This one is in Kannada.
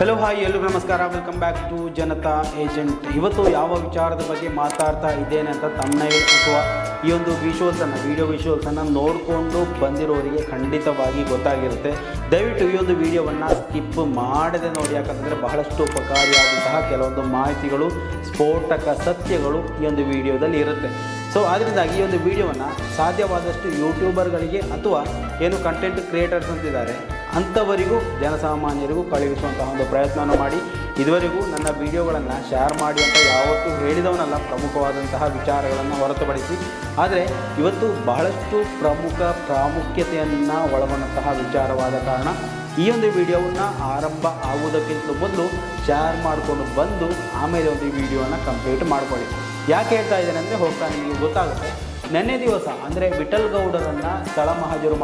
ಹಲೋ ಹಾಯ್ ಎಲ್ಲರಿಗೂ ನಮಸ್ಕಾರ. Welcome back to Janata agent. ಇವತ್ತು ಯಾವ ವಿಚಾರದ ಬಗ್ಗೆ ಮಾತಾಡ್ತಾ ಇದ್ದೇನೆ ಅಂತ ತಮ್ಮನೇಲಿ ಅಥವಾ ಈ ಒಂದು ವಿಡಿಯೋ ವಿಷುವಲ್ಸನ್ನು ನೋಡಿಕೊಂಡು ಬಂದಿರೋರಿಗೆ ಖಂಡಿತವಾಗಿ ಗೊತ್ತಾಗಿರುತ್ತೆ. ದಯವಿಟ್ಟು ಈ ಒಂದು ವಿಡಿಯೋವನ್ನು ಸ್ಕಿಪ್ ಮಾಡದೆ ನೋಡಿ, ಯಾಕಂತಂದರೆ ಬಹಳಷ್ಟು ಉಪಕಾರಿಯಾದಂತಹ ಕೆಲವೊಂದು ಮಾಹಿತಿಗಳು, ಸ್ಫೋಟಕ ಸತ್ಯಗಳು ಈ ಒಂದು ವಿಡಿಯೋದಲ್ಲಿ ಇರುತ್ತೆ. ಸೊ ಅದರಿಂದಾಗಿ ಈ ಒಂದು ವಿಡಿಯೋವನ್ನು ಸಾಧ್ಯವಾದಷ್ಟು ಯೂಟ್ಯೂಬರ್ಗಳಿಗೆ ಅಥವಾ ಏನು ಕಂಟೆಂಟ್ ಕ್ರಿಯೇಟರ್ಸ್ ಅಂತಿದ್ದಾರೆ ಅಂಥವರಿಗೂ ಜನಸಾಮಾನ್ಯರಿಗೂ ಕಳುಹಿಸುವಂತಹ ಒಂದು ಪ್ರಯತ್ನವನ್ನು ಮಾಡಿ. ಇದುವರೆಗೂ ನನ್ನ ವಿಡಿಯೋಗಳನ್ನು ಶೇರ್ ಮಾಡಿ ಅಂತ ಯಾವತ್ತೂ ಹೇಳಿದವನಲ್ಲ, ಪ್ರಮುಖವಾದಂತಹ ವಿಚಾರಗಳನ್ನು ಹೊರತುಪಡಿಸಿ. ಆದರೆ ಇವತ್ತು ಬಹಳಷ್ಟು ಪ್ರಾಮುಖ್ಯತೆಯನ್ನು ಒಳಗೊಂಡಂತಹ ವಿಚಾರವಾದ ಕಾರಣ ಈ ಒಂದು ವಿಡಿಯೋವನ್ನು ಆರಂಭ ಆಗುವುದಕ್ಕಿಂತ ಮೊದಲು ಶೇರ್ ಮಾಡಿಕೊಂಡು ಬಂದು ಆಮೇಲೆ ಒಂದು ವಿಡಿಯೋವನ್ನು ಕಂಪ್ಲೀಟ್ ಮಾಡ್ಕೊಳ್ಳಿ. ಯಾಕೆ ಹೇಳ್ತಾ ಇದ್ದೇನೆ ಅಂದರೆ ಹೋಗ್ತಾ ನಿಮಗೆ ಗೊತ್ತಾಗುತ್ತೆ. ನೆನ್ನೆ ದಿವಸ ಅಂದರೆ ವಿಠಲ್ ಗೌಡರನ್ನು ಸ್ಥಳ ಮಹಾಜರು